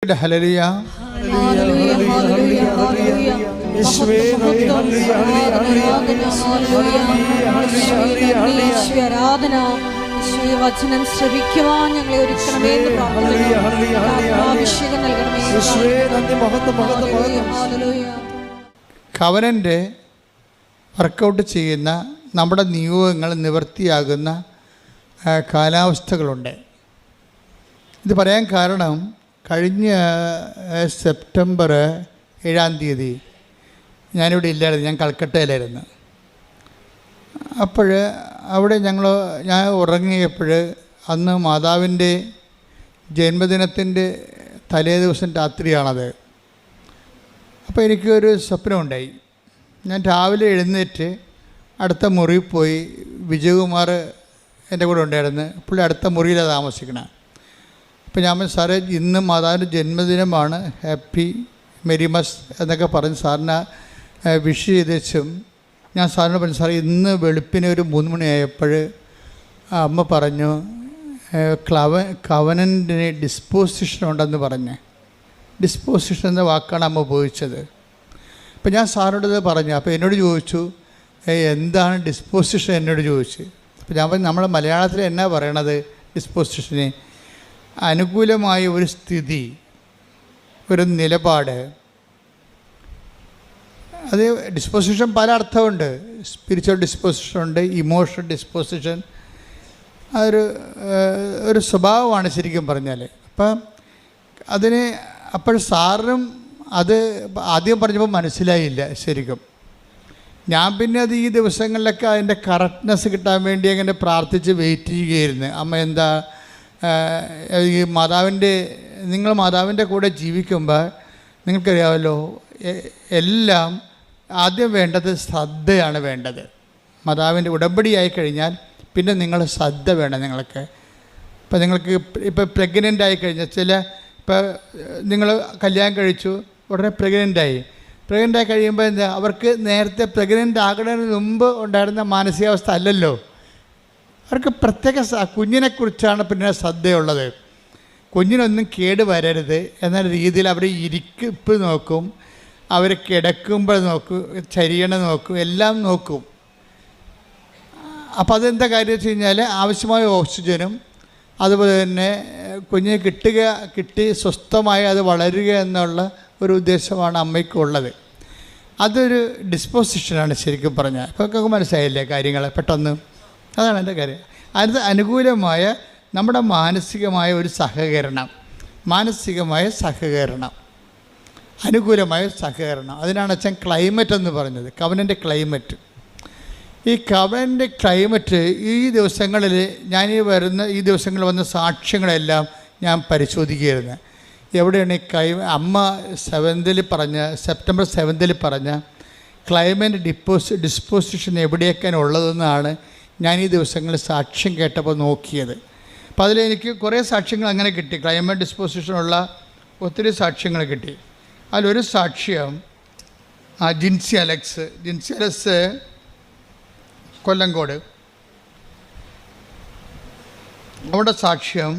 Hallelujah വചനം ശ്രവിക്കുവാൻ ഞങ്ങളെ ഒരുക്കണമേ എന്ന് പ്രാർത്ഥിക്കുന്നു. കവനൻ്റെ വർക്കൗട്ട് ചെയ്യുന്ന നമ്മുടെ നിയോഗങ്ങൾ നിവൃത്തിയാകുന്ന കാലാവസ്ഥകളുണ്ട്. ഇത് പറയാൻ കാരണം കഴിഞ്ഞ സെപ്റ്റംബർ 7-ാം തീയതി ഞാനിവിടെ ഇല്ലായിരുന്നു, ഞാൻ കൽക്കട്ടയിലായിരുന്നു. അപ്പോൾ അവിടെ ഞാൻ ഉറങ്ങിയപ്പോൾ അന്ന് മാതാവിൻ്റെ ജന്മദിനത്തിൻ്റെ തലേ ദിവസം രാത്രിയാണത്. അപ്പോൾ എനിക്കൊരു സ്വപ്നമുണ്ടായി. ഞാൻ രാവിലെ എഴുന്നേറ്റ് അടുത്ത മുറിയിൽ പോയി. വിജയകുമാർ എൻ്റെ കൂടെ ഉണ്ടായിരുന്നു. പുള്ളി അടുത്ത മുറിയിലാണ് താമസിക്കണം. അപ്പോൾ ഞാൻ സാറേ ഇന്ന് മാതാവിൻ്റെ ജന്മദിനമാണ്, ഹാപ്പി മെരിമസ് എന്നൊക്കെ പറഞ്ഞ് സാറിനെ വിഷ് ചെയ്തേച്ചും ഞാൻ സാറിനോട് പറഞ്ഞു, സാറേ ഇന്ന് വെളുപ്പിന് ഒരു 3 മണിയായപ്പോൾ അമ്മ പറഞ്ഞു കവനൻ്റിന് ഡിസ്പോസിഷൻ ഉണ്ടെന്ന് പറഞ്ഞ്. ഡിസ്പോസിഷൻ എന്ന വാക്കാണ് അമ്മ ഉപയോഗിച്ചത്. അപ്പോൾ ഞാൻ സാറിനോട് ഇത് പറഞ്ഞു. അപ്പോൾ എന്നോട് ചോദിച്ചു എന്താണ് ഡിസ്പോസിഷൻ എന്നോട് ചോദിച്ചു. അപ്പോൾ ഞാൻ പറഞ്ഞു നമ്മൾ മലയാളത്തിൽ എന്നാ പറയണത് ഡിസ്പോസിഷന്? അനുകൂലമായ ഒരു സ്ഥിതി, ഒരു നിലപാട്. അത് ഡിസ്പോസിഷൻ പല അർത്ഥമുണ്ട്. സ്പിരിച്വൽ ഡിസ്പോസിഷൻ ഉണ്ട്, ഇമോഷണൽ ഡിസ്പോസിഷൻ. ഒരു സ്വഭാവമാണ് ശരിക്കും പറഞ്ഞാൽ. അപ്പം അതിന് അപ്പോൾ സാറിനും അത് ആദ്യം പറഞ്ഞപ്പോൾ മനസ്സിലായില്ല ശരിക്കും. ഞാൻ പിന്നെ അത് ഈ ദിവസങ്ങളിലൊക്കെ അതിൻ്റെ കറക്റ്റ്നെസ് കിട്ടാൻ വേണ്ടി അങ്ങനെ പ്രാർത്ഥിച്ച് വെയിറ്റ് ചെയ്യുകയായിരുന്നു. അമ്മ എന്താ ഈ നിങ്ങൾ മാതാവിൻ്റെ കൂടെ ജീവിക്കുമ്പോൾ നിങ്ങൾക്കറിയാമല്ലോ, എല്ലാം ആദ്യം വേണ്ടത് ശ്രദ്ധയാണ് വേണ്ടത്. മാതാവിൻ്റെ ഉടമ്പടിയായി കഴിഞ്ഞാൽ പിന്നെ നിങ്ങൾ ശ്രദ്ധ വേണം നിങ്ങൾക്ക്. ഇപ്പോൾ നിങ്ങൾക്ക് ഇപ്പോൾ പ്രഗ്നൻ്റ് ആയി കഴിഞ്ഞാൽ ഇപ്പോൾ നിങ്ങൾ കല്യാണം കഴിച്ചു, ഉടനെ പ്രഗ്നൻ്റായി കഴിയുമ്പോൾ എന്താ അവർക്ക് നേരത്തെ പ്രഗ്നൻ്റ് ആകുന്നതിന് മുമ്പ് ഉണ്ടായിരുന്ന മാനസികാവസ്ഥ അല്ലല്ലോ. അവർക്ക് പ്രത്യേക കുഞ്ഞിനെക്കുറിച്ചാണ് പിന്നെ ശ്രദ്ധയുള്ളത്. കുഞ്ഞിനൊന്നും കേട് വരരുത് എന്ന രീതിയിൽ അവർ ഇരിപ്പ് നോക്കും, അവർ കിടക്കുമ്പോൾ നോക്കും, ചരിയണ നോക്കും, എല്ലാം നോക്കും. അപ്പോൾ അതെന്താ കാര്യം വെച്ച് കഴിഞ്ഞാൽ ആവശ്യമായ ഓക്സിജനും അതുപോലെ തന്നെ കുഞ്ഞിനെ കിട്ടി സ്വസ്ഥമായി അത് വളരുക എന്നുള്ള ഒരു ഉദ്ദേശമാണ് അമ്മയ്ക്കുള്ളത്. അതൊരു ഡിസ്പോസിഷനാണ് ശരിക്കും പറഞ്ഞാൽ. ഇപ്പോൾ മനസ്സിലായില്ലേ കാര്യങ്ങൾ പെട്ടെന്ന്? അതാണ് എൻ്റെ കാര്യം. അത് അനുകൂലമായ നമ്മുടെ മാനസികമായ ഒരു സഹകരണം, അനുകൂലമായ സഹകരണം. അതിനാണ് അച്ഛൻ ക്ലൈമറ്റ് എന്ന് പറഞ്ഞത്, കവനൻ്റെ ക്ലൈമറ്റ്. ഈ കവനൻ്റെ ക്ലൈമറ്റ് ഈ ദിവസങ്ങളിൽ ഈ ദിവസങ്ങളിൽ വന്ന സാക്ഷ്യങ്ങളെല്ലാം ഞാൻ പരിശോധിക്കുകയായിരുന്നു. എവിടെയാണ് ഈ അമ്മ സെപ്റ്റംബർ 7 പറഞ്ഞ ക്ലൈമറ്റ് ഡിസ്പോസിഷൻ എവിടെയൊക്കെയാണ് ഉള്ളതെന്നാണ് ഞാൻ ഈ ദിവസങ്ങളിൽ സാക്ഷ്യം കേട്ടപ്പോൾ നോക്കിയത്. അപ്പോൾ അതിലെനിക്ക് കുറേ സാക്ഷ്യങ്ങൾ അങ്ങനെ കിട്ടി. ക്ലൈമറ്റ് ഡിസ്പോസിഷനുള്ള ഒത്തിരി സാക്ഷ്യങ്ങൾ കിട്ടി. അതിലൊരു സാക്ഷ്യം ജിൻസി അലക്സ് കൊല്ലങ്കോട്. അവിടെ സാക്ഷ്യം,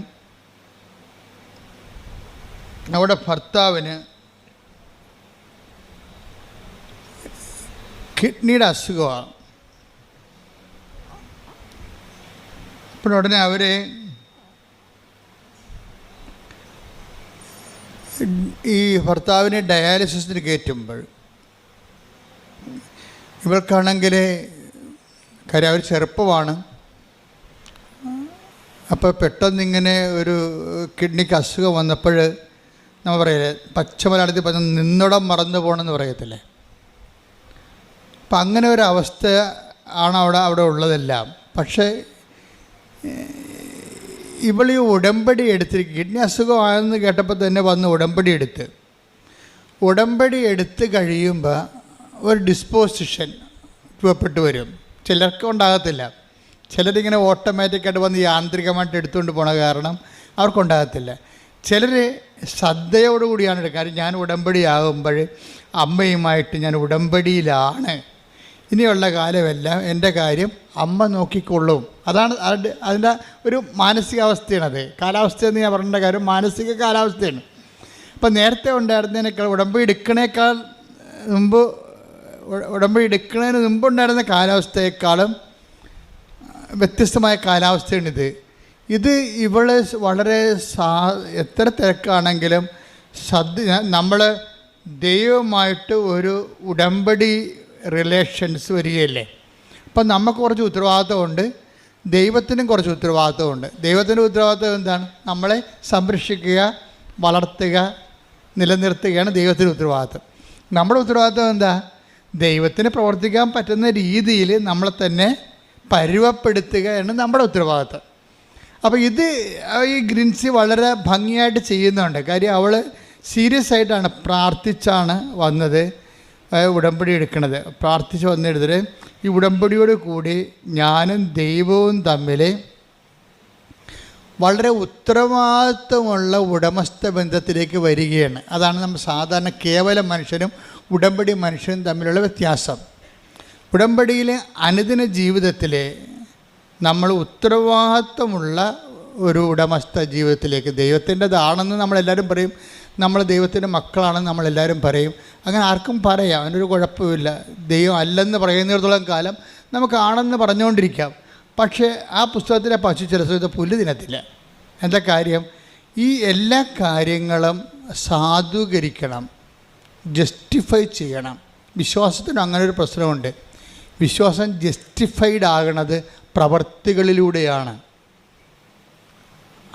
അവിടെ ഭർത്താവിന് കിഡ്നിയുടെ അസുഖമാണ്. അപ്പോൾ ഉടനെ അവരെ ഈ ഭർത്താവിനെ ഡയാലിസിസിന് കയറ്റുമ്പോൾ ഇവർക്കാണെങ്കിൽ കാര്യം അവർ ചെറുപ്പമാണ്. അപ്പോൾ പെട്ടെന്നിങ്ങനെ ഒരു കിഡ്നിക്ക് അസുഖം വന്നപ്പോൾ നമ്മൾ പറയില്ലേ, പച്ച മലയാളത്തിൽ പറഞ്ഞ നിന്നിടം മറന്നു പോകണമെന്ന് പറയത്തില്ലേ. അപ്പം അങ്ങനെ ഒരു അവസ്ഥ ആണ് അവിടെ ഉള്ളതെല്ലാം. പക്ഷേ ഇവളീ ഉടമ്പടി എടുത്തിരിക്കും. കിഡ്നി അസുഖമാണെന്ന് കേട്ടപ്പോൾ തന്നെ വന്ന് ഉടമ്പടി എടുത്ത് കഴിയുമ്പോൾ ഒരു ഡിസ്പോസിഷൻ രൂപപ്പെട്ട് വരും. ചിലർക്ക് ഉണ്ടാകത്തില്ല. ചിലരിങ്ങനെ ഓട്ടോമാറ്റിക്കായിട്ട് വന്ന് യാന്ത്രികമായിട്ട് എടുത്തുകൊണ്ട് പോണ കാരണം അവർക്കുണ്ടാകത്തില്ല. ചിലർ ശ്രദ്ധയോടുകൂടിയാണ് എടുക്കുക. കാര്യം ഞാൻ ഉടമ്പടിയാകുമ്പോൾ അമ്മയുമായിട്ട് ഞാൻ ഉടമ്പടിയിലാണ്, ഇനിയുള്ള കാലമെല്ലാം എൻ്റെ കാര്യം അമ്മ നോക്കിക്കൊള്ളും. അതാണ് അതിൻ്റെ ഒരു മാനസികാവസ്ഥയാണത്. കാലാവസ്ഥയെന്ന് ഞാൻ പറഞ്ഞ കാര്യം മാനസിക കാലാവസ്ഥയാണ്. അപ്പം നേരത്തെ ഉണ്ടായിരുന്നതിനേക്കാൾ ഉടമ്പടി എടുക്കണേക്കാൾ മുമ്പ്, ഉടമ്പടി എടുക്കുന്നതിന് മുമ്പുണ്ടായിരുന്ന കാലാവസ്ഥയെക്കാളും വ്യത്യസ്തമായ കാലാവസ്ഥയാണിത്. ഇത് ഇവള് വളരെ എത്ര തിരക്കാണെങ്കിലും നമ്മൾ ദൈവമായിട്ട് ഒരു ഉടമ്പടി റിലേഷൻസ് വരികയല്ലേ. അപ്പം നമുക്ക് കുറച്ച് ഉത്തരവാദിത്തമുണ്ട്, ദൈവത്തിനും കുറച്ച് ഉത്തരവാദിത്തമുണ്ട്. ദൈവത്തിൻ്റെ ഉത്തരവാദിത്തം എന്താണ്? നമ്മളെ സംരക്ഷിക്കുക, വളർത്തുക, നിലനിർത്തുകയാണ് ദൈവത്തിൻ്റെ ഉത്തരവാദിത്തം. നമ്മുടെ ഉത്തരവാദിത്തം എന്താ? ദൈവത്തിന് പ്രവർത്തിക്കാൻ പറ്റുന്ന രീതിയിൽ നമ്മളെ തന്നെ പരുവപ്പെടുത്തുകയാണ് നമ്മുടെ ഉത്തരവാദിത്തം. അപ്പോൾ ഇത് ഈ ഗ്രിൻസി വളരെ ഭംഗിയായിട്ട് ചെയ്യുന്നുണ്ട്. കാര്യം അവൾ സീരിയസ് ആയിട്ടാണ് പ്രാർത്ഥിച്ചാണ് വന്നത്, ഉടമ്പടി എടുക്കുന്നത്. പ്രാർത്ഥിച്ച് വന്നെടുത്തിട്ട് ഈ ഉടമ്പടിയോട് കൂടി ഞാനും ദൈവവും തമ്മിൽ വളരെ ഉത്തരവാദിത്വമുള്ള ഉടമസ്ഥ ബന്ധത്തിലേക്ക് വരികയാണ്. അതാണ് നമ്മൾ സാധാരണ കേവല മനുഷ്യനും ഉടമ്പടി മനുഷ്യനും തമ്മിലുള്ള വ്യത്യാസം. ഉടമ്പടിയിലെ അനുദിന ജീവിതത്തിൽ നമ്മൾ ഉത്തരവാദിത്വമുള്ള ഒരു ഉടമസ്ഥ ജീവിതത്തിലേക്ക്, ദൈവത്തിൻ്റെതാണെന്ന് നമ്മളെല്ലാവരും പറയും, നമ്മൾ ദൈവത്തിൻ്റെ മക്കളാണെന്ന് നമ്മളെല്ലാവരും പറയും. അങ്ങനെ ആർക്കും പറയാം, അതിനൊരു കുഴപ്പമില്ല. ദൈവം അല്ലെന്ന് പറയുന്നിടത്തോളം കാലം നമുക്കാണെന്ന് പറഞ്ഞുകൊണ്ടിരിക്കാം. പക്ഷേ ആ പുസ്തകത്തിലെ പശു ചില സമയത്ത് പുല്ല് തിന്നത്തില്ല. എന്താ കാര്യം? ഈ എല്ലാ കാര്യങ്ങളും സാധൂകരിക്കണം, ജസ്റ്റിഫൈ ചെയ്യണം. വിശ്വാസത്തിന് അങ്ങനെ ഒരു പ്രശ്നമുണ്ട്. വിശ്വാസം ജസ്റ്റിഫൈഡ് ആകണത് പ്രവർത്തികളിലൂടെയാണ്.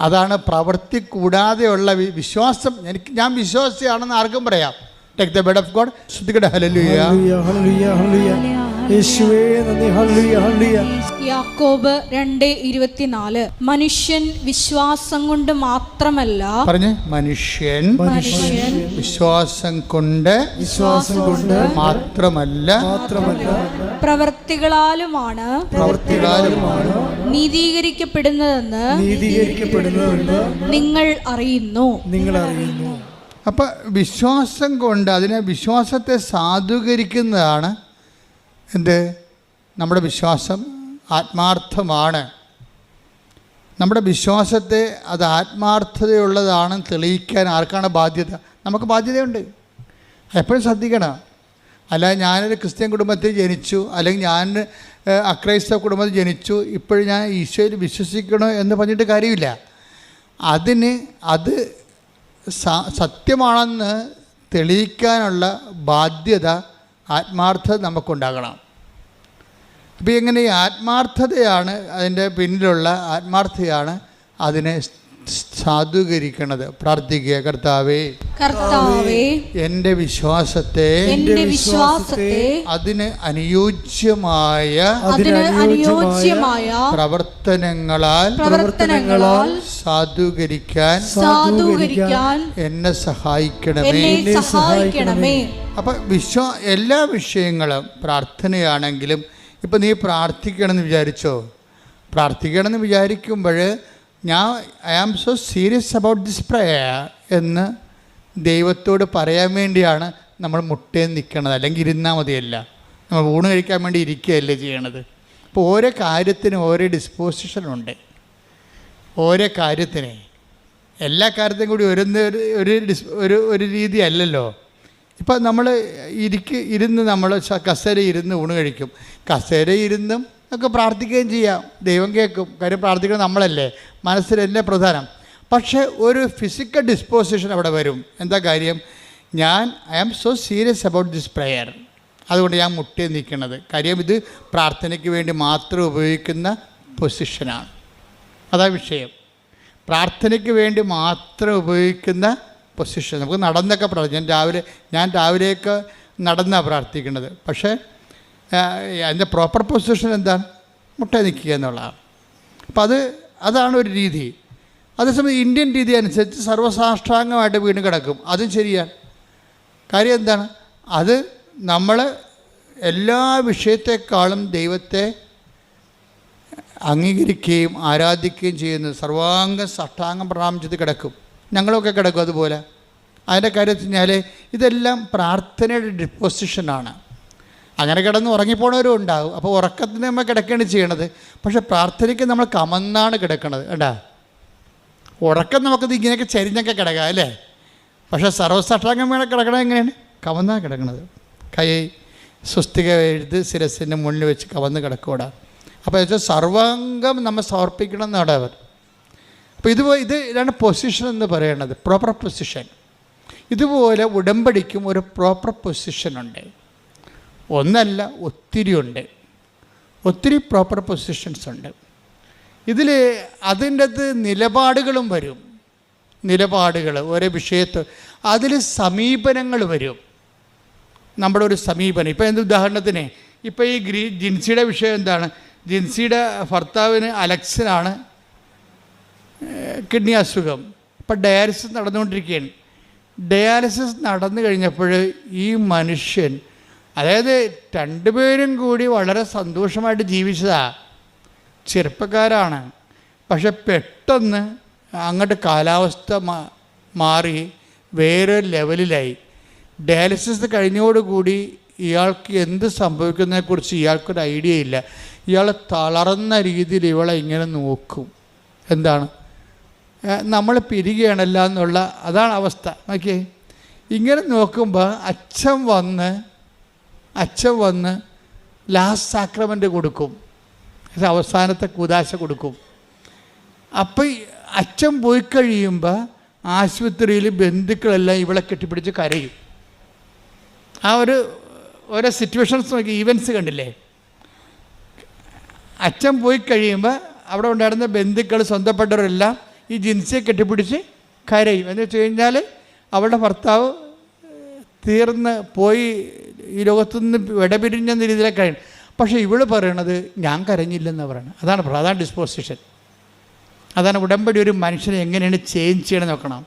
അതാണ് പ്രവൃത്തി കൂടാതെയുള്ള വിശ്വാസം. ഞാൻ വിശ്വാസിയാണെന്ന് ആർക്കും പറയാം. Take the bed of God. ശ്രുതികട ഹല്ലേലൂയ, ഹല്ലേലൂയ, ഹല്ലേലൂയ. യേശുവേ നന്ദി, ഹല്ലേലൂയ, ഹല്ലേലൂയ. യാക്കോബ് 2:24 മനുഷ്യൻ വിശ്വാസം കൊണ്ട് മാത്രമല്ല, പറഞ്ഞേ, മനുഷ്യൻ വിശ്വാസം കൊണ്ട് മാത്രമല്ല പ്രവൃത്തികളാലുമാണ് നീതീകരിക്കപ്പെടുന്നതെന്ന് നിങ്ങൾ അറിയുന്നു. അപ്പം വിശ്വാസം കൊണ്ട്, അതിനെ വിശ്വാസത്തെ സാധൂകരിക്കുന്നതാണ് എന്ത്? നമ്മുടെ വിശ്വാസം ആത്മാർത്ഥമാണ്. നമ്മുടെ വിശ്വാസത്തെ അത് ആത്മാർത്ഥതയുള്ളതാണെന്ന് തെളിയിക്കാൻ ആർക്കാണ് ബാധ്യത? നമുക്ക് ബാധ്യതയുണ്ട്. എപ്പോഴും ശ്രദ്ധിക്കണം. അല്ലാതെ ഞാനൊരു ക്രിസ്ത്യൻ കുടുംബത്തിൽ ജനിച്ചു, അല്ലെങ്കിൽ ഞാൻ അക്രൈസ്തവ കുടുംബത്തിൽ ജനിച്ചു, ഇപ്പോഴും ഞാൻ ഈശോയിൽ വിശ്വസിക്കണോ എന്ന് പറഞ്ഞിട്ട് കാര്യമില്ല. അത് സത്യമാണെന്ന് തെളിയിക്കാനുള്ള ബാധ്യത, ആത്മാർത്ഥത നമുക്കുണ്ടാകണം. അപ്പോൾ എങ്ങനെ ഈ ആത്മാർത്ഥതയാണ്, അതിൻ്റെ പിന്നിലുള്ള ആത്മാർത്ഥതയാണ് അതിനെ സാധൂകരിക്കണത്. പ്രാർത്ഥിക്കുക, കർത്താവേ എൻ്റെ വിശ്വാസത്തെ അതിന് അനുയോജ്യമായ പ്രവർത്തനങ്ങളാൽ സാധൂകരിക്കാൻ എന്നെ സഹായിക്കണമേ. അപ്പം എല്ലാ വിഷയങ്ങളും പ്രാർത്ഥനയാണെങ്കിലും, ഇപ്പം നീ പ്രാർത്ഥിക്കണമെന്ന് വിചാരിക്കുമ്പോൾ I am so serious about this prayer എന്ന് ദൈവത്തോട് പറയാൻ വേണ്ടിയാണ് നമ്മൾ മുട്ടേന്ന് നിൽക്കണത്. അല്ലെങ്കിൽ ഇരുന്നാൽ മതിയല്ല, നമ്മൾ ഊണ് കഴിക്കാൻ വേണ്ടി ഇരിക്കുകയല്ലേ ചെയ്യണത്. അപ്പോൾ ഓരോ കാര്യത്തിനും ഓരോ ഡിസ്പോസിഷനുണ്ട്. ഓരോ കാര്യത്തിന്, എല്ലാ കാര്യത്തിനും കൂടി ഒരു രീതി അല്ലല്ലോ. ഇപ്പം നമ്മൾ ഇരുന്ന് നമ്മൾ കസേര ഇരുന്ന് ഊണ് കഴിക്കും. കസേര ഇരുന്നും ഒക്കെ പ്രാർത്ഥിക്കുകയും ചെയ്യാം, ദൈവം കേൾക്കും. കാര്യം പ്രാർത്ഥിക്കുന്നത് നമ്മളല്ലേ, മനസ്സിലല്ലേ പ്രധാനം. പക്ഷേ ഒരു ഫിസിക്കൽ ഡിസ്പോസിഷൻ അവിടെ വരും. എന്താ കാര്യം? I am so serious about this prayer, അതുകൊണ്ട് ഞാൻ മുട്ടി നിൽക്കുന്നത്. കാര്യം ഇത് പ്രാർത്ഥനയ്ക്ക് വേണ്ടി മാത്രം ഉപയോഗിക്കുന്ന പൊസിഷനാണ്. അതാ വിഷയം. പ്രാർത്ഥനയ്ക്ക് വേണ്ടി മാത്രം ഉപയോഗിക്കുന്ന പൊസിഷൻ. നമുക്ക് നടന്നൊക്കെ പ്രാർത്ഥിക്കാം. ഞാൻ രാവിലെയൊക്കെ നടന്നാണ് പ്രാർത്ഥിക്കുന്നത്. പക്ഷേ അതിൻ്റെ പ്രോപ്പർ പൊസിഷൻ എന്താണ്? മുട്ട നിൽക്കുക എന്നുള്ളതാണ്. അപ്പം അതാണ് ഒരു രീതി. അതേസമയം ഇന്ത്യൻ രീതി അനുസരിച്ച് സർവ്വസാഷ്ടാംഗമായിട്ട് വീണ് കിടക്കും. അതും ശരിയാണ്. കാര്യം എന്താണ്? അത് നമ്മൾ എല്ലാ വിഷയത്തെക്കാളും ദൈവത്തെ അംഗീകരിക്കുകയും ആരാധിക്കുകയും ചെയ്യുന്നത് സർവാംഗം സാഷ്ടാംഗം പ്രണാമം ചെയ്ത് കിടക്കും. ഞങ്ങളൊക്കെ കിടക്കും അതുപോലെ. അതിൻ്റെ കാര്യം വെച്ച് കഴിഞ്ഞാൽ ഇതെല്ലാം പ്രാർത്ഥനയുടെ ഡിപ്പോസിഷനാണ്. അങ്ങനെ കിടന്ന് ഉറങ്ങിപ്പോണവരും ഉണ്ടാകും. അപ്പോൾ ഉറക്കത്തിന് നമ്മൾ കിടക്കുകയാണ് ചെയ്യണത്. പക്ഷേ പ്രാർത്ഥനയ്ക്ക് നമ്മൾ കമന്നാണ് കിടക്കണത്. കേട്ടാ, ഉറക്കം നമുക്കത് ഇങ്ങനെയൊക്കെ ചരിഞ്ഞൊക്കെ കിടക്കാം അല്ലേ. പക്ഷേ സർവ്വസാഷ്ടാംഗം വേണം കിടക്കണത് എങ്ങനെയാണ്? കവന്നാണ് കിടക്കണത്. കൈ സ്വസ്തിക എഴുതി ശിരസിൻ്റെ മുന്നിൽ വെച്ച് കവന്ന് കിടക്കൂടാ. അപ്പോൾ വെച്ചാൽ സർവാംഗം നമ്മൾ സമർപ്പിക്കണം എന്നാണ് അവർ. അപ്പോൾ ഇതാണ് പൊസിഷൻ എന്ന് പറയുന്നത്, പ്രോപ്പർ പൊസിഷൻ. ഇതുപോലെ ഉടമ്പടിക്കും ഒരു പ്രോപ്പർ പൊസിഷനുണ്ട്. ഒന്നല്ല, ഒത്തിരി ഉണ്ട്. ഒത്തിരി പ്രോപ്പർ പൊസിഷൻസ് ഉണ്ട്. ഇതിൽ അതിൻ്റെ അകത്ത് നിലപാടുകളും വരും. നിലപാടുകൾ ഓരോ വിഷയത്ത് അതിൽ സമീപനങ്ങൾ വരും. നമ്മുടെ ഒരു സമീപനം. ഇപ്പോൾ എന്ത് ഉദാഹരണത്തിന്, ഇപ്പോൾ ഈ ജിൻസിയുടെ വിഷയം എന്താണ്? ജിൻസിയുടെ ഭർത്താവിന് അലക്സിനാണ് കിഡ്നി അസുഖം. ഇപ്പം ഡയാലിസിസ് നടന്നുകൊണ്ടിരിക്കുകയാണ്. ഡയാലിസിസ് നടന്നു കഴിഞ്ഞപ്പോൾ ഈ മനുഷ്യൻ, അതായത് രണ്ടുപേരും കൂടി വളരെ സന്തോഷമായിട്ട് ജീവിച്ചതാണ്, ചെറുപ്പക്കാരാണ്. പക്ഷെ പെട്ടെന്ന് അങ്ങോട്ട് കാലാവസ്ഥ മാറി വേറെ ലെവലിലായി. ഡയാലിസിസ് കഴിഞ്ഞോടുകൂടി ഇയാൾക്ക് എന്ത് സംഭവിക്കുന്നതിനെക്കുറിച്ച് ഇയാൾക്കൊരു ഐഡിയ ഇല്ല. ഇയാൾ തളർന്ന രീതിയിൽ ഇവളെ ഇങ്ങനെ നോക്കും. എന്താണ്, നമ്മൾ പിരികയാണല്ല എന്നുള്ള അതാണ് അവസ്ഥ. നോക്കിയേ, ഇങ്ങനെ നോക്കുമ്പോൾ അച്ഛൻ വന്ന് ലാസ്റ്റ് സാക്രമെൻ്റ് കൊടുക്കും, അവസാനത്തെ കൂദാശ കൊടുക്കും. അപ്പം അച്ഛൻ പോയി കഴിയുമ്പോൾ ആശുപത്രിയിൽ ബന്ധുക്കളെല്ലാം ഇവളെ കെട്ടിപ്പിടിച്ച് കരയും. ആ ഓരോ സിറ്റുവേഷൻസ് നോക്കി, ഈവൻസ് കണ്ടില്ലേ? അച്ഛൻ പോയി കഴിയുമ്പോൾ അവിടെ ഉണ്ടായിരുന്ന ബന്ധുക്കൾ, സ്വന്തപ്പെട്ടവരെല്ലാം ഈ ജിൻസിയെ കെട്ടിപ്പിടിച്ച് കരയും. എന്ന് വെച്ച് കഴിഞ്ഞാൽ അവളുടെ ഭർത്താവ് തീർന്ന് പോയി, ഈ ലോകത്തുനിന്ന് വിടപിരിഞ്ഞെന്ന രീതിയിലേക്ക് കഴിയും. പക്ഷേ ഇവൾ പറയണത് ഞാൻ കരഞ്ഞില്ലെന്നാണ് പറയുന്നത്. അതാണ് ഡിസ്പോസിഷൻ. അതാണ് ഉടമ്പടി. ഒരു മനുഷ്യനെ എങ്ങനെയാണ് ചേഞ്ച് ചെയ്യണമെന്ന് നോക്കണം.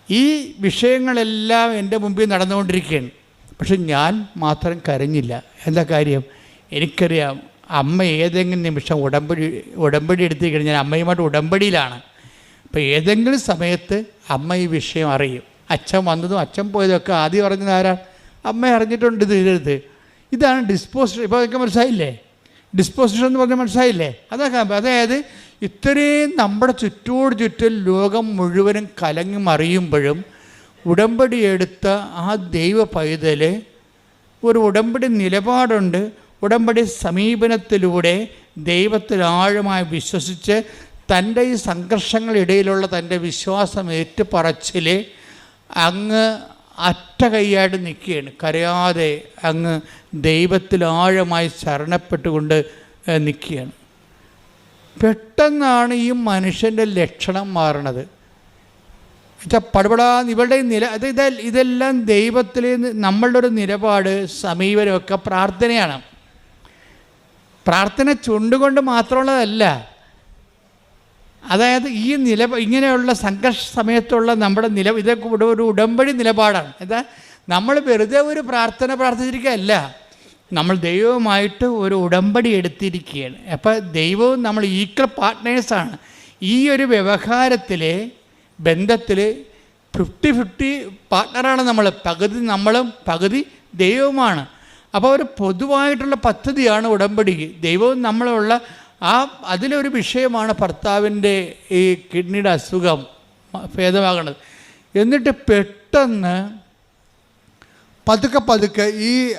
ഈ വിഷയങ്ങളെല്ലാം എൻ്റെ മുമ്പിൽ നടന്നുകൊണ്ടിരിക്കുകയാണ്, പക്ഷെ ഞാൻ മാത്രം കരഞ്ഞില്ല. എന്താ കാര്യം? എനിക്കറിയാം അമ്മ ഏതെങ്കിലും നിമിഷം ഉടമ്പടി എടുത്തു കഴിഞ്ഞാൽ അമ്മയുമായിട്ട് ഉടമ്പടിയിലാണ്. അപ്പോൾ ഏതെങ്കിലും സമയത്ത് അമ്മ ഈ വിഷയം അറിയും. അച്ഛൻ വന്നതും അച്ഛൻ പോയതൊക്കെ ആദ്യം പറഞ്ഞത് ആരാണ്? അമ്മ അറിഞ്ഞിട്ടുണ്ട്. ഇതാണ് ഡിസ്പോസിഷൻ. ഇപ്പോൾ അതൊക്കെ മനസ്സിലായില്ലേ? ഡിസ്പോസിഷൻ എന്ന് പറഞ്ഞാൽ മനസ്സിലായില്ലേ? അതായത് ഇത്രയും നമ്മുടെ ചുറ്റും ലോകം മുഴുവനും കലങ്ങി മറിയുമ്പോഴും ഉടമ്പടി എടുത്ത ആ ദൈവ പൈതൽ ഒരു ഉടമ്പടി നിലപാടുണ്ട്. ഉടമ്പടി സമീപനത്തിലൂടെ ദൈവത്തിൽ ആഴമായി വിശ്വസിച്ച് തൻ്റെ ഈ സംഘർഷങ്ങളിടയിലുള്ള തൻ്റെ വിശ്വാസം ഏറ്റുപറച്ചിൽ അങ്ങ് അറ്റ കൈയായിട്ട് നിൽക്കുകയാണ്. കരയാതെ അങ്ങ് ദൈവത്തിൽ ആഴമായി ശരണപ്പെട്ടുകൊണ്ട് നിൽക്കുകയാണ്. പെട്ടെന്നാണ് ഈ മനുഷ്യൻ്റെ ലക്ഷണം മാറണത്. പടപടാ ഇവളുടെ ഇതെല്ലാം ദൈവത്തിൽ നമ്മളുടെ ഒരു നിലപാട്, സമീപനമൊക്കെ പ്രാർത്ഥനയാണ്. പ്രാർത്ഥന ചുണ്ടുകൊണ്ട് മാത്രമുള്ളതല്ല. അതായത് ഈ ഇങ്ങനെയുള്ള സംഘർഷ സമയത്തുള്ള നമ്മുടെ ഇതൊക്കെ ഒരു ഉടമ്പടി നിലപാടാണ്. എന്താ, നമ്മൾ വെറുതെ ഒരു പ്രാർത്ഥിച്ചിരിക്കുകയല്ല, നമ്മൾ ദൈവവുമായിട്ട് ഒരു ഉടമ്പടി എടുത്തിരിക്കുകയാണ്. അപ്പോൾ ദൈവവും നമ്മൾ ഈക്വൽ പാർട്ട്നേഴ്സാണ്. ഈ ഒരു വ്യവഹാരത്തിൽ, ബന്ധത്തിൽ 50-50 പാർട്ട്ണറാണ് നമ്മൾ. പകുതി നമ്മളും പകുതി ദൈവവുമാണ്. അപ്പോൾ ഒരു പൊതുവായിട്ടുള്ള പദ്ധതിയാണ് ഉടമ്പടി. ദൈവവും നമ്മളുള്ള അതിലൊരു വിഷയമാണ് ഭർത്താവിൻ്റെ ഈ കിഡ്നിയുടെ അസുഖം ഭേദമാകണത്. എന്നിട്ട് പെട്ടെന്ന് പതുക്കെ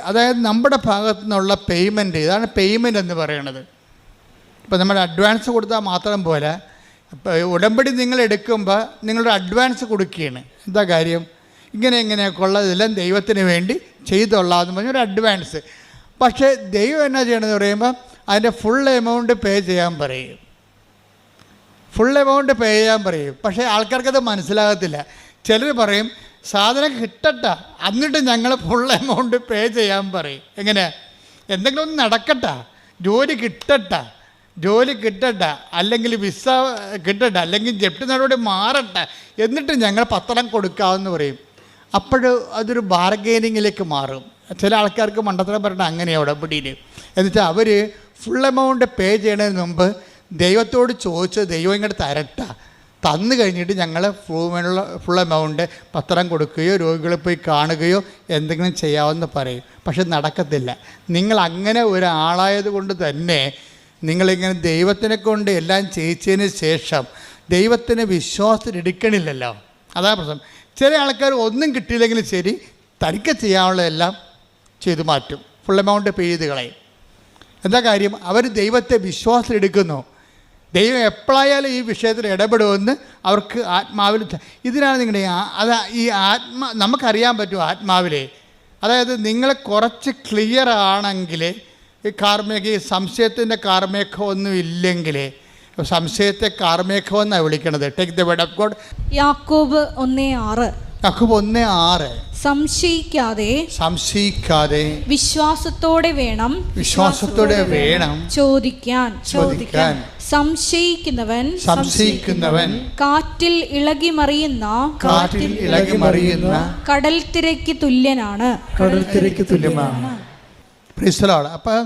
അതായത് നമ്മുടെ ഭാഗത്തു നിന്നുള്ള പേയ്മെൻറ്റ്, ഇതാണ് പേയ്മെൻറ്റ് എന്ന് പറയുന്നത്. ഇപ്പോൾ നമ്മൾ അഡ്വാൻസ് കൊടുത്താൽ മാത്രം പോലെ, ഇപ്പോൾ ഉടമ്പടി നിങ്ങൾ എടുക്കുമ്പോൾ നിങ്ങളൊരു അഡ്വാൻസ് കൊടുക്കുകയാണ്. എന്താ കാര്യം? ഇങ്ങനെയൊക്കെ ഉള്ളതെല്ലാം ദൈവത്തിന് വേണ്ടി ചെയ്തുകൊള്ളാമെന്ന് പറഞ്ഞൊരു അഡ്വാൻസ്. പക്ഷേ ദൈവം എന്നാ ചെയ്യണമെന്ന് പറയുമ്പോൾ അതിൻ്റെ ഫുൾ എമൗണ്ട് പേ ചെയ്യാൻ പറയും. പക്ഷേ ആൾക്കാർക്കത് മനസ്സിലാകത്തില്ല. ചിലർ പറയും സാധനം കിട്ടട്ടെ എന്നിട്ട് ഞങ്ങൾ ഫുൾ എമൗണ്ട് പേ ചെയ്യാൻ പറയും. എങ്ങനെ? എന്തെങ്കിലും ഒന്ന് നടക്കട്ടെ, ജോലി കിട്ടട്ടെ, അല്ലെങ്കിൽ വിസ കിട്ടട്ടെ, അല്ലെങ്കിൽ ജപ്തി നടപടി മാറട്ടെ, എന്നിട്ട് ഞങ്ങൾ പത്രം കൊടുക്കാമെന്ന് പറയും. അതൊരു ബാർഗെയിനിങ്ങിലേക്ക് മാറും. ചില ആൾക്കാർക്ക് മണ്ടത്തരം പറഞ്ഞാൽ അങ്ങനെയാണ് ഉടമ്പടിയിൽ. എന്നുവെച്ചാൽ അവർ ഫുൾ എമൗണ്ട് പേ ചെയ്യണതിന് മുമ്പ് ദൈവത്തോട് ചോദിച്ച് ദൈവം ഇങ്ങോട്ട് തന്നു കഴിഞ്ഞിട്ട് ഞങ്ങൾ ഫുൾ എമൗണ്ട് പത്രം കൊടുക്കുകയോ രോഗികളെ പോയി കാണുകയോ എന്തെങ്കിലും ചെയ്യാമെന്ന് പറയും. പക്ഷെ നടക്കത്തില്ല. നിങ്ങൾ അങ്ങനെ ഒരാളായത് കൊണ്ട് തന്നെ നിങ്ങളിങ്ങനെ ദൈവത്തിനെ കൊണ്ട് എല്ലാം ചെയ്യിച്ചതിന് ശേഷം ദൈവത്തിന് വിശ്വാസത്തിൽ എടുക്കണില്ലല്ലോ. അതാ പ്രശ്നം. ചില ആൾക്കാർ ഒന്നും കിട്ടിയില്ലെങ്കിലും ശരി തനിക്ക് ചെയ്യാനുള്ളതെല്ലാം ചെയ്തു മാറ്റും, ഫുൾ എമൗണ്ട് പേ ചെയ്ത് കളയും. എന്താ കാര്യം? അവർ ദൈവത്തെ വിശ്വാസത്തിലെടുക്കുന്നു. ദൈവം എപ്പോഴായാലും ഈ വിഷയത്തിൽ ഇടപെടുമെന്ന് അവർക്ക് ആത്മാവിൽ. ഇതിനാണ് നിങ്ങളുടെ ഈ നമുക്കറിയാൻ പറ്റും ആത്മാവിലെ. അതായത് നിങ്ങൾ കുറച്ച് ക്ലിയർ ആണെങ്കിൽ ഈ സംശയത്തിൻ്റെ കാർമേഘം ഒന്നും ഇല്ലെങ്കിൽ, സംശയത്തെ കാർമേഘം എന്നാണ് വിളിക്കണത്. Take the word of God. യാക്കോബ് 1:6. യാക്കോബ് 1:6. സംശയിക്കാതെ വിശ്വാസത്തോടെ വേണം ചോദിക്കാൻ. സംശയിക്കുന്നവൻ കാറ്റിൽ ഇളകി മറിയുന്ന കടൽ തിരക്ക് തുല്യനാണ്. അപ്പം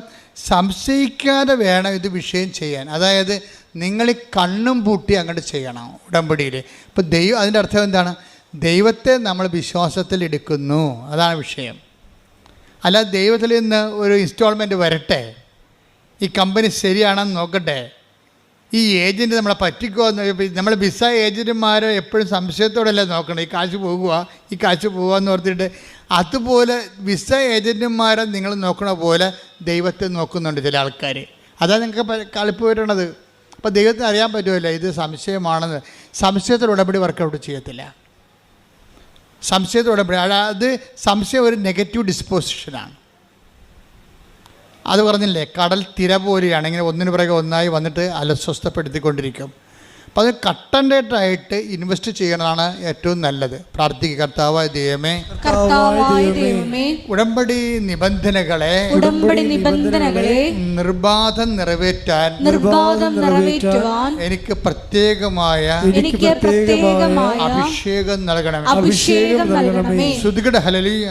സംശയിക്കാതെ വേണം ഇത് വിഷയം ചെയ്യാൻ. അതായത് നിങ്ങൾ ഈ കണ്ണും പൂട്ടി അങ്ങോട്ട് ചെയ്യണം ഉടമ്പടിയിൽ. ഇപ്പം ദൈവം, അതിൻ്റെ അർത്ഥം എന്താണ്? ദൈവത്തെ നമ്മൾ വിശ്വാസത്തിൽ എടുക്കുന്നു, അതാണ് വിഷയം. അല്ല ദൈവത്തിൽ നിന്ന് ഒരു ഇൻസ്റ്റാൾമെൻറ്റ് വരട്ടെ, ഈ കമ്പനി ശരിയാണെന്ന് നോക്കട്ടെ, ഈ ഏജൻറ്റ് നമ്മളെ പറ്റിക്കോ എന്ന്. നമ്മൾ വിസ ഏജൻറ്റുമാരെ എപ്പോഴും സംശയത്തോടെയല്ലേ നോക്കണം, ഈ കാശ് പോകുക എന്ന് ഓർത്തിട്ട്. അതുപോലെ വിസ ഏജൻറ്റുമാരെ നിങ്ങൾ നോക്കണ പോലെ ദൈവത്തെ നോക്കുന്നുണ്ട് ചില ആൾക്കാർ. അതാണ് നിങ്ങൾക്ക് കളിപ്പ് വരണത്. അപ്പോൾ ദൈവത്തിന് അറിയാൻ പറ്റുമല്ലോ ഇത് സംശയമാണെന്ന്. സംശയത്തിൽ ഉടമ്പടി വർക്കൗട്ട് ചെയ്യത്തില്ല. സംശയത്തിൽ ഉടമ്പടി, അത് സംശയം ഒരു നെഗറ്റീവ് ഡിസ്പോസിഷനാണ്. അത് പറഞ്ഞില്ലേ, കടൽ തിര പോലെയാണ്, ഇങ്ങനെ ഒന്നിനു പിറകെ ഒന്നായി വന്നിട്ട് അലസ്വസ്ഥപ്പെടുത്തിക്കൊണ്ടിരിക്കും. അപ്പോൾ അത് കട്ടൻഡേറ്റായിട്ട് ഇൻവെസ്റ്റ് ചെയ്യണതാണ് ഏറ്റവും നല്ലത്. പ്രാർത്ഥിക്കുക, കർത്താവായ ദൈവമേ, ഉടമ്പടി നിബന്ധനകളെ നിർബാധം നിറവേറ്റാൻ എനിക്ക് പ്രത്യേകമായ അഭിഷേകം നൽകണമേ. അഭിഷേകം നൽകണമേ. ശ്രുതികട ഹല്ലേലൂയ.